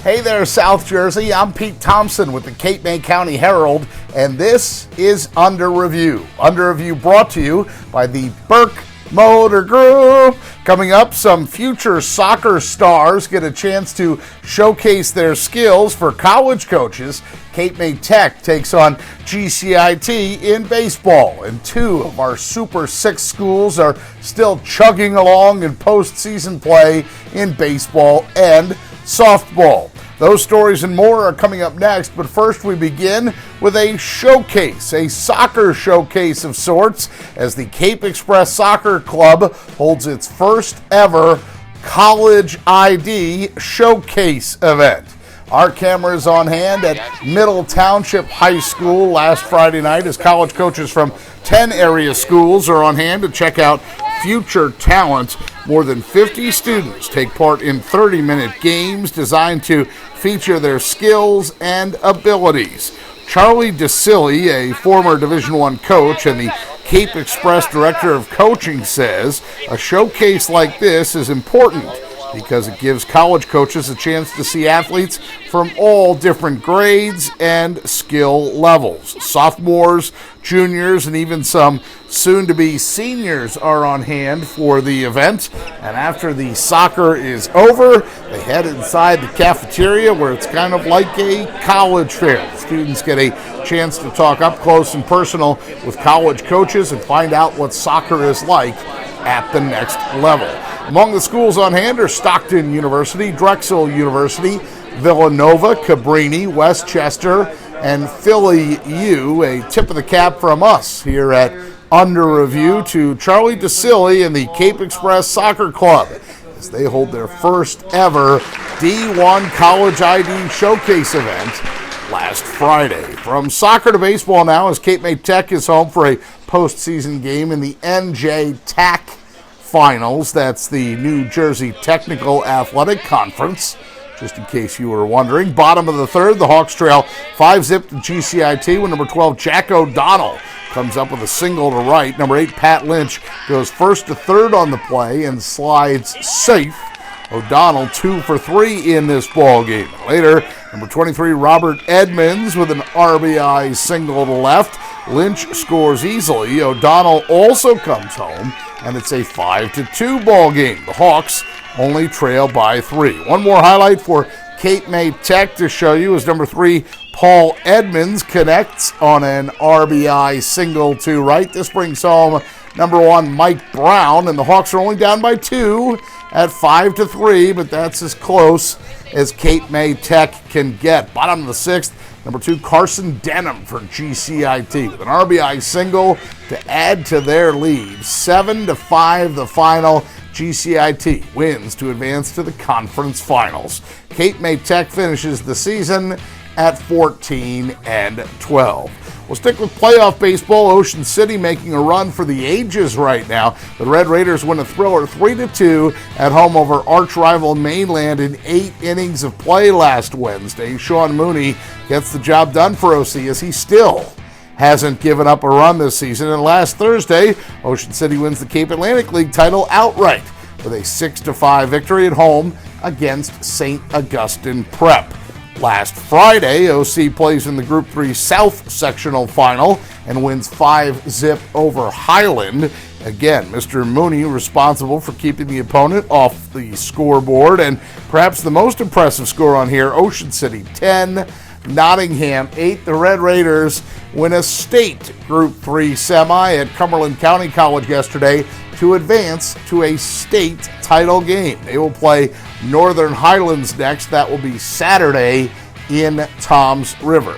Hey there, South Jersey. I'm Pete Thompson with the Cape May County Herald, and this is Under Review. Under Review brought to you by the Burke Motor Group. Coming up, some future soccer stars get a chance to showcase their skills for college coaches. Cape May Tech takes on GCIT in baseball, and two of our Super 6 schools are still chugging along in postseason play in baseball and softball. Those stories and more are coming up next, but first we begin with a showcase, a soccer showcase of sorts, as the Cape Express Soccer Club holds its first ever College ID Showcase event. Our camera is on hand at Middle Township High School last Friday night as college coaches from 10 area schools are on hand to check out future talent. More than 50 students take part in 30-minute games designed to feature their skills and abilities. Charlie DeCilli, a former Division I coach and the Cape Express Director of Coaching, says a showcase like this is important because it gives college coaches a chance to see athletes from all different grades and skill levels. Sophomores, juniors, and even some soon-to-be seniors are on hand for the event. And after the soccer is over, they head inside the cafeteria where it's kind of like a college fair. The students get a chance to talk up close and personal with college coaches and find out what soccer is like at the next level. Among the schools on hand are Stockton University, Drexel University, Villanova, Cabrini, Westchester, and Philly U. A tip of the cap from us here at Under Review to Charlie DeCilli and the Cape Express Soccer Club as they hold their first ever D1 College ID Showcase event last Friday. From soccer to baseball now, as Cape May Tech is home for a postseason game in the NJ TAC Finals. That's the New Jersey Technical Athletic Conference, just in case you were wondering. Bottom of the third, the Hawks trail 5-zip to GCIT when number 12, Jack O'Donnell, comes up with a single to right. Number 8, Pat Lynch, goes first to third on the play and slides safe. O'Donnell 2 for 3 in this ball game. Later, number 23, Robert Edmonds with an RBI single to left. Lynch scores easily. O'Donnell also comes home, and it's a 5-2 ball game. The Hawks only trail by 3. One more highlight for Cape May Tech to show you is number 3, Paul Edmonds connects on an RBI single to right. This brings home number 1, Mike Brown, and the Hawks are only down by 2 at 5-3, but that's as close as Cape May Tech can get. Bottom of the 6th, number 2, Carson Denham for GCIT with an RBI single to add to their lead. 7-5 the final. GCIT wins to advance to the conference finals. Cape May Tech finishes the season at 14-12. We'll stick with playoff baseball. Ocean City making a run for the ages right now. The Red Raiders win a thriller 3-2 at home over arch rival Mainland in 8 innings of play last Wednesday. Sean Mooney gets the job done for OC as he still hasn't given up a run this season. And last Thursday, Ocean City wins the Cape Atlantic League title outright with a 6-5 victory at home against St. Augustine Prep. Last Friday, OC plays in the Group 3 South Sectional Final and wins 5-zip over Highland. Again, Mr. Mooney responsible for keeping the opponent off the scoreboard. And perhaps the most impressive score on here, Ocean City 10, Nottingham 8. The Red Raiders win a state Group 3 semi at Cumberland County College yesterday to advance to a state title game. They will play Northern Highlands next. That will be Saturday in Toms River.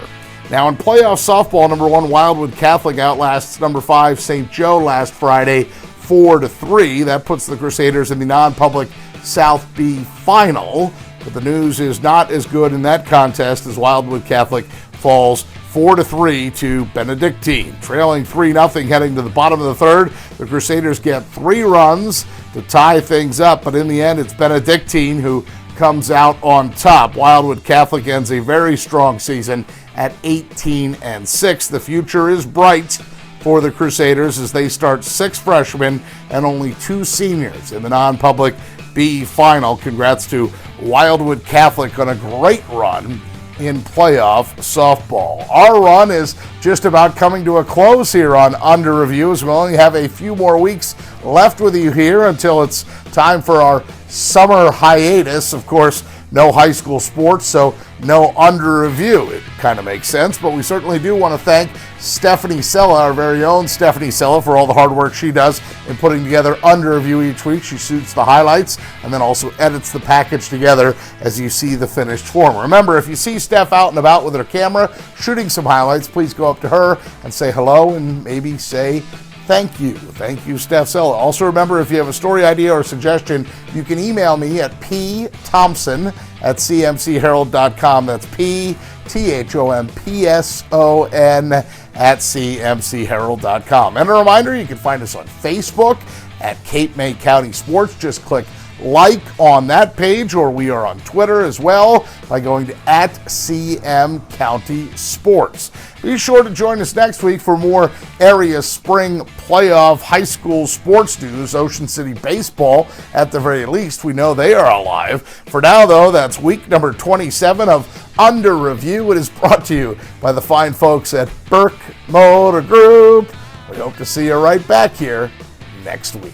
Now in playoff softball, number 1, Wildwood Catholic outlasts number 5, St. Joe last Friday 4-3. That puts the Crusaders in the non-public South B final. But the news is not as good in that contest as Wildwood Catholic falls 4-3 to Benedictine. Trailing 3-0 heading to the bottom of the third, the Crusaders get 3 runs to tie things up, but in the end it's Benedictine who comes out on top. Wildwood Catholic ends a very strong season at 18-6. The future is bright for the Crusaders as they start 6 freshmen and only 2 seniors in the non-public B final. Congrats to Wildwood Catholic on a great run in playoff softball. Our run is just about coming to a close here on Under Review, as we only have a few more weeks left with you here until it's time for our summer hiatus. Of course, no high school sports, so no Under Review. It kind of makes sense, but we certainly do want to thank Stephanie Sella, our very own Stephanie Sella, for all the hard work she does in putting together Under Review each week. She shoots the highlights and then also edits the package together as you see the finished form. Remember, if you see Steph out and about with her camera shooting some highlights, please go up to her and say hello and maybe say thank you. Thank you, Steph Sella. Also remember, if you have a story idea or suggestion, you can email me at pthompson@cmcherald.com. That's pthompson@cmcherald.com. And a reminder, you can find us on Facebook at Cape May County Sports. Just click like on that page, or we are on Twitter as well by going to @CM County Sports. Be sure to join us next week for more area spring playoff high school sports news. Ocean City baseball, at the very least, we know they are alive. For now, though, that's week number 27 of Under Review. It is brought to you by the fine folks at Burke Motor Group. We hope to see you right back here next week.